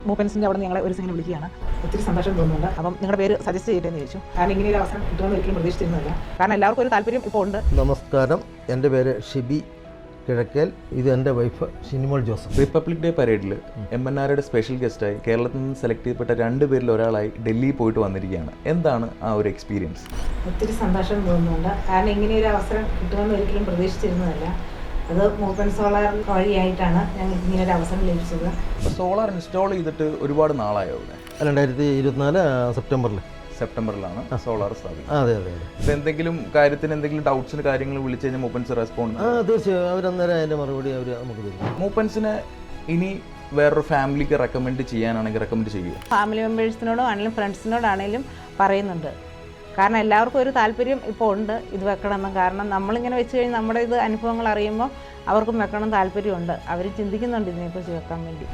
മൂപ്പൻസിൻ്റെ അവിടെ ഞങ്ങളെ ഒരു സിംഗിനെ വിളിക്കുകയാണ്. ഒത്തിരി സന്തോഷം തോന്നുന്നുണ്ട്. അപ്പം നിങ്ങളുടെ പേര് സജസ്റ്റ് ചെയ്തിട്ടെന്ന് ചോദിച്ചു. കാരണം ഇങ്ങനെ ഒരു അവസരം കിട്ടുമെന്ന് ഒരിക്കലും പ്രതീക്ഷിച്ചിരുന്നില്ല. കാരണം എല്ലാവർക്കും ഒരു താല്പര്യം ഇപ്പോൾ ഉണ്ട്. നമസ്കാരം, എൻ്റെ പേര് ഷിബി കിഴക്കേൽ. ഇത് എൻ്റെ wife Shinimol Joseph. Republic day പരേഡിൽ MNRയുടെ സ്പെഷ്യൽ ഗസ്റ്റായി കേരളത്തിൽ നിന്ന് സെലക്ട് ചെയ്യപ്പെട്ട 2 പേരിൽ ഒരാളായി ഡൽഹി പോയിട്ട് വന്നിരിക്കുകയാണ്. എന്താണ് ആ ഒരു എക്സ്പീരിയൻസ്? ഒത്തിരി സന്തോഷം തോന്നുന്നുണ്ട്. കാരണം ഇങ്ങനെ ഒരു അവസരം കിട്ടുമെന്ന് ഒരിക്കലും പ്രതീക്ഷിച്ചിരുന്നതല്ല. അത് മൂപ്പൻ സോളാർ വഴിയായിട്ടാണ് ഞങ്ങൾക്ക് ഇങ്ങനെ ഒരു അവസരം ലഭിച്ചത്. സോളാർ ഇൻസ്റ്റാൾ ചെയ്തിട്ട് ഒരുപാട് നാളായോ ഇവിടെ? 2024 സെപ്റ്റംബറിലാണ് സോളാർ സ്ഥാപിക്കുന്നത്. അതെ അതെ അതെ. ഇപ്പം എന്തെങ്കിലും കാര്യത്തിന് എന്തെങ്കിലും ഡൗട്ട്സിന് കാര്യങ്ങൾ വിളിച്ചു കഴിഞ്ഞാൽ മൂപ്പൻസ് റെസ്പോണ്ട്? തീർച്ചയായും അവരന്നേരം അതിൻ്റെ മറുപടി അവർ നമുക്ക് തരും. മൂപ്പൻസിനെ ഇനി വേറൊരു ഫാമിലിക്ക് റെക്കമെൻഡ് ചെയ്യാനാണെങ്കിൽ റെക്കമെൻഡ് ചെയ്യുക? ഫാമിലി മെമ്പേഴ്സിനോടും ആണെങ്കിലും ഫ്രണ്ട്സിനോടാണെങ്കിലും പറയുന്നുണ്ട്. കാരണം എല്ലാവർക്കും ഒരു താല്പര്യം ഇപ്പോൾ ഉണ്ട് ഇത് വെക്കണമെന്ന്. കാരണം നമ്മളിങ്ങനെ വെച്ച് കഴിഞ്ഞ് നമ്മുടെ ഇത് അനുഭവങ്ങൾ അറിയുമ്പോൾ അവർക്കും വെക്കണം താല്പര്യമുണ്ട്. അവർ ചിന്തിക്കുന്നുണ്ട് ഇതിനെക്കുറിച്ച് വെക്കാൻ വേണ്ടി.